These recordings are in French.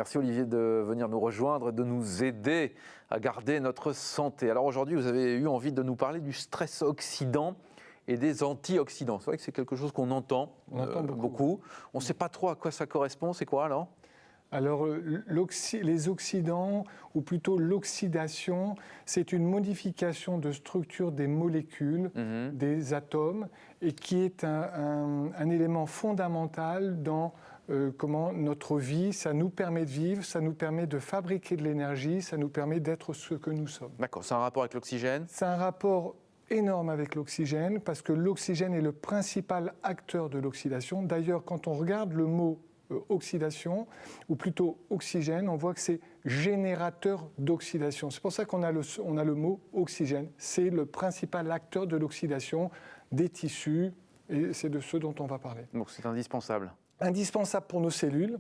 Merci Olivier de venir nous rejoindre et de nous aider à garder notre santé. Alors aujourd'hui, vous avez eu envie de nous parler du stress oxydant et des antioxydants. C'est vrai que c'est quelque chose qu'on entend, beaucoup. On ne sait pas trop à quoi ça correspond. C'est quoi alors ? Alors, les oxydants, ou plutôt l'oxydation, c'est une modification de structure des molécules, des atomes, et qui est un élément fondamental dans comment notre vie, ça nous permet de vivre, ça nous permet de fabriquer de l'énergie, ça nous permet d'être ce que nous sommes. D'accord, c'est un rapport avec l'oxygène ? C'est un rapport énorme avec l'oxygène, parce que l'oxygène est le principal acteur de l'oxydation. D'ailleurs, quand on regarde le mot oxydation, ou plutôt oxygène, on voit que c'est générateur d'oxydation. C'est pour ça qu'on a le mot oxygène. C'est le principal acteur de l'oxydation des tissus, et c'est de ce dont on va parler. Donc c'est indispensable. Indispensable pour nos cellules.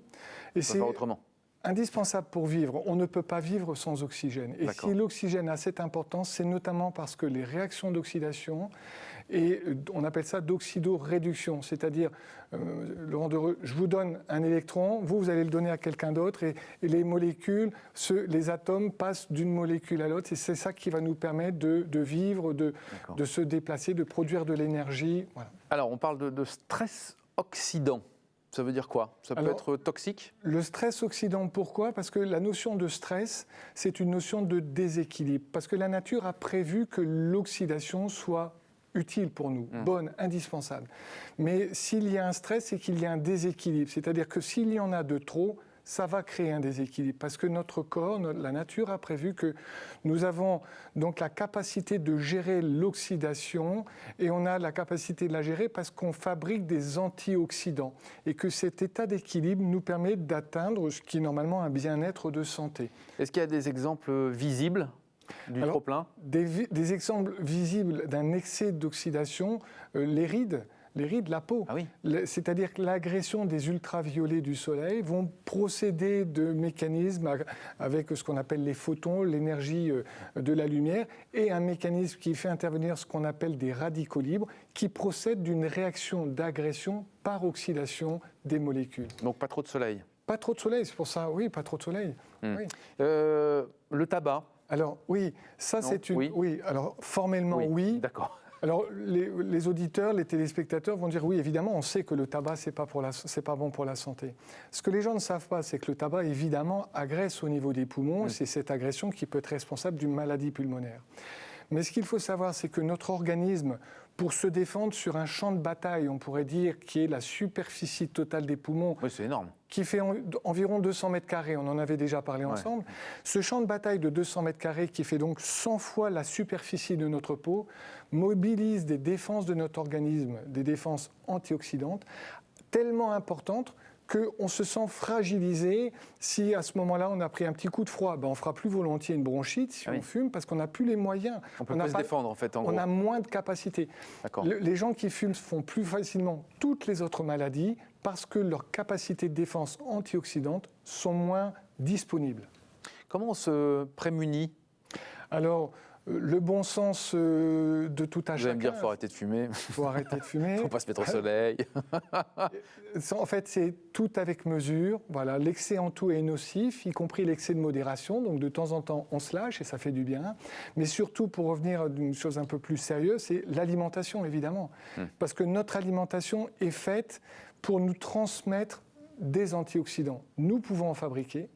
Et c'est autrement. Indispensable pour vivre. On ne peut pas vivre sans oxygène. Et si l'oxygène a cette importance, c'est notamment parce que les réactions d'oxydation, et on appelle ça d'oxydoréduction, c'est-à-dire, Laurent Dereux, je vous donne un électron, vous allez le donner à quelqu'un d'autre, et les molécules, les atomes passent d'une molécule à l'autre, et c'est ça qui va nous permettre de vivre, de se déplacer, de produire de l'énergie. Voilà. Alors, on parle de stress oxydant. Ça veut dire quoi ? Ça peut être toxique ? Le stress oxydant, pourquoi ? Parce que la notion de stress, c'est une notion de déséquilibre. Parce que la nature a prévu que l'oxydation soit utile pour nous, bonne, indispensable. Mais s'il y a un stress, c'est qu'il y a un déséquilibre. C'est-à-dire que s'il y en a de trop, ça va créer un déséquilibre. Parce que notre corps, la nature a prévu que nous avons donc la capacité de gérer l'oxydation, et on a la capacité de la gérer parce qu'on fabrique des antioxydants. Et que cet état d'équilibre nous permet d'atteindre ce qui est normalement un bien-être de santé. Est-ce qu'il y a des exemples visibles du trop-plein ? Des exemples visibles d'un excès d'oxydation, les rides, la peau. Ah oui. C'est-à-dire que l'agression des ultraviolets du soleil vont procéder de mécanismes avec ce qu'on appelle les photons, l'énergie de la lumière, et un mécanisme qui fait intervenir ce qu'on appelle des radicaux libres, qui procèdent d'une réaction d'agression par oxydation des molécules. Donc pas trop de soleil. Pas trop de soleil, c'est pour ça, oui, pas trop de soleil. Oui. Le tabac. Alors oui, ça c'est une... Oui, alors formellement oui. D'accord. Alors les auditeurs, les téléspectateurs vont dire oui, évidemment, on sait que le tabac, c'est pas bon pour la santé. Ce que les gens ne savent pas, c'est que le tabac, évidemment, agresse au niveau des poumons, et c'est cette agression qui peut être responsable d'une maladie pulmonaire. Mais ce qu'il faut savoir, c'est que notre organisme, pour se défendre sur un champ de bataille, on pourrait dire, qui est la superficie totale des poumons, c'est énorme, qui fait environ 200 mètres carrés, on en avait déjà parlé ensemble. Ce champ de bataille de 200 mètres carrés, qui fait donc 100 fois la superficie de notre peau, mobilise des défenses de notre organisme, des défenses antioxydantes, tellement importantes qu'on se sent fragilisé. Si à ce moment-là, on a pris un petit coup de froid, on fera plus volontiers une bronchite si on fume, parce qu'on n'a plus les moyens. On peut plus se défendre, en fait, en gros. On a moins de capacité. Les gens qui fument font plus facilement toutes les autres maladies parce que leurs capacités de défense antioxydantes sont moins disponibles. Comment on se prémunit ? Alors, le bon sens de tout à chacun. Vous allez me dire qu'il faut arrêter de fumer. Il faut arrêter de fumer. Il ne faut pas se mettre au soleil. En fait, c'est tout avec mesure. Voilà, l'excès en tout est nocif, y compris l'excès de modération. Donc, de temps en temps, on se lâche et ça fait du bien. Mais surtout, pour revenir à une chose un peu plus sérieuse, c'est l'alimentation, évidemment. Parce que notre alimentation est faite pour nous transmettre des antioxydants. Nous pouvons en fabriquer.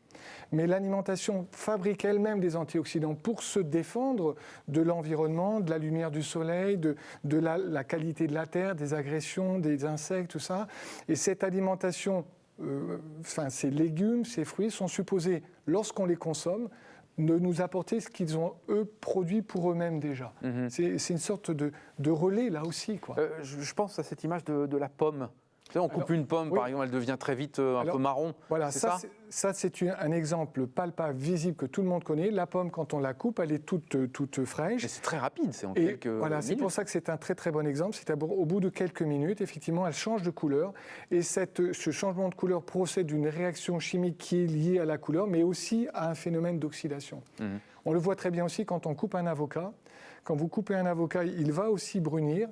Mais l'alimentation fabrique elle-même des antioxydants pour se défendre de l'environnement, de la lumière du soleil, de la qualité de la terre, des agressions, des insectes, tout ça. Et cette alimentation, ces légumes, ces fruits sont supposés, lorsqu'on les consomme, de nous apporter ce qu'ils ont, eux, produit pour eux-mêmes déjà. C'est une sorte de relais, là aussi, quoi. Je pense à cette image de la pomme. On coupe une pomme, par exemple, elle devient très vite un peu marron. Voilà, ça c'est un exemple palpable, visible, que tout le monde connaît. La pomme, quand on la coupe, elle est toute fraîche. Mais c'est très rapide, c'est en quelques minutes. C'est pour ça que c'est un très très bon exemple. C'est au bout de quelques minutes, effectivement, elle change de couleur. Et ce changement de couleur procède d'une réaction chimique qui est liée à la couleur, mais aussi à un phénomène d'oxydation. On le voit très bien aussi quand on coupe un avocat. Quand vous coupez un avocat, il va aussi brunir.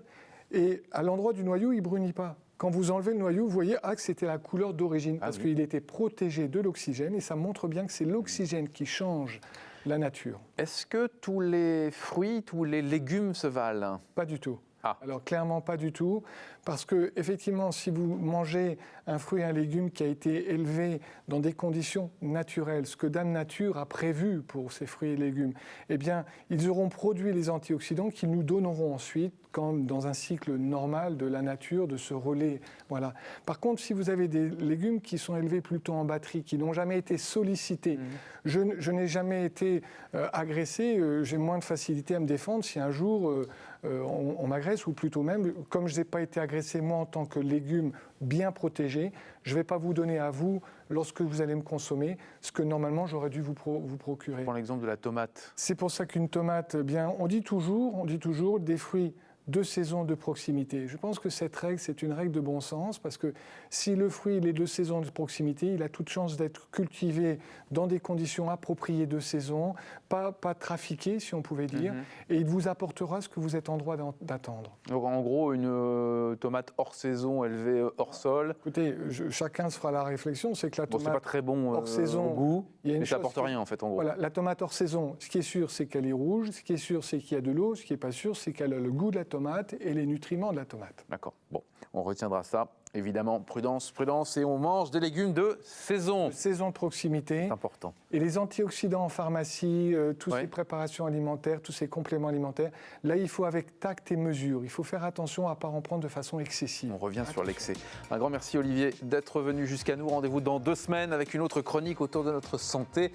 Et à l'endroit du noyau, il ne brunit pas. quand vous enlevez le noyau, vous voyez que c'était la couleur d'origine, parce qu'il était protégé de l'oxygène, et ça montre bien que c'est l'oxygène qui change la nature. Est-ce que tous les fruits, tous les légumes se valent? Pas du tout. Ah. Alors clairement pas du tout, parce que effectivement, si vous mangez un fruit et un légume qui a été élevé dans des conditions naturelles, ce que Dame Nature a prévu pour ces fruits et légumes, eh bien, ils auront produit les antioxydants qu'ils nous donneront ensuite, comme dans un cycle normal de la nature, de ce relais. Voilà. Par contre, si vous avez des légumes qui sont élevés plutôt en batterie, qui n'ont jamais été sollicités, je n'ai jamais été agressé, j'ai moins de facilité à me défendre si un jour on m'agresse, ou plutôt même, comme je n'ai pas été agressé moi en tant que légume bien protégé, je ne vais pas vous donner à vous, lorsque vous allez me consommer, ce que normalement j'aurais dû vous procurer. Prends l'exemple de la tomate. C'est pour ça qu'une tomate, bien, on dit toujours des fruits de saison, de proximité. Je pense que cette règle, c'est une règle de bon sens, parce que si le fruit il est de saison, de proximité, il a toute chance d'être cultivé dans des conditions appropriées de saison, pas trafiqué, si on pouvait dire, et il vous apportera ce que vous êtes en droit d'attendre. Donc en gros, une tomate hors saison, élevée hors sol. Écoutez, chacun se fera la réflexion, c'est que la tomate c'est pas très bon hors saison, au goût, mais ça apporte qui... rien en fait, en gros. Voilà, la tomate hors saison, ce qui est sûr, c'est qu'elle est rouge, ce qui est sûr, c'est qu'il y a de l'eau, ce qui n'est pas sûr, c'est qu'elle a le goût de la tomate et les nutriments de la tomate. D'accord, bon, on retiendra ça. Évidemment, prudence, prudence, et on mange des légumes de saison. De saison de proximité. C'est important. Et les antioxydants en pharmacie, toutes ces préparations alimentaires, tous ces compléments alimentaires, là, il faut avec tact et mesure. Il faut faire attention à ne pas en prendre de façon excessive. On revient sur l'excès. Un grand merci Olivier d'être venu jusqu'à nous. Rendez-vous dans 2 semaines avec une autre chronique autour de notre santé.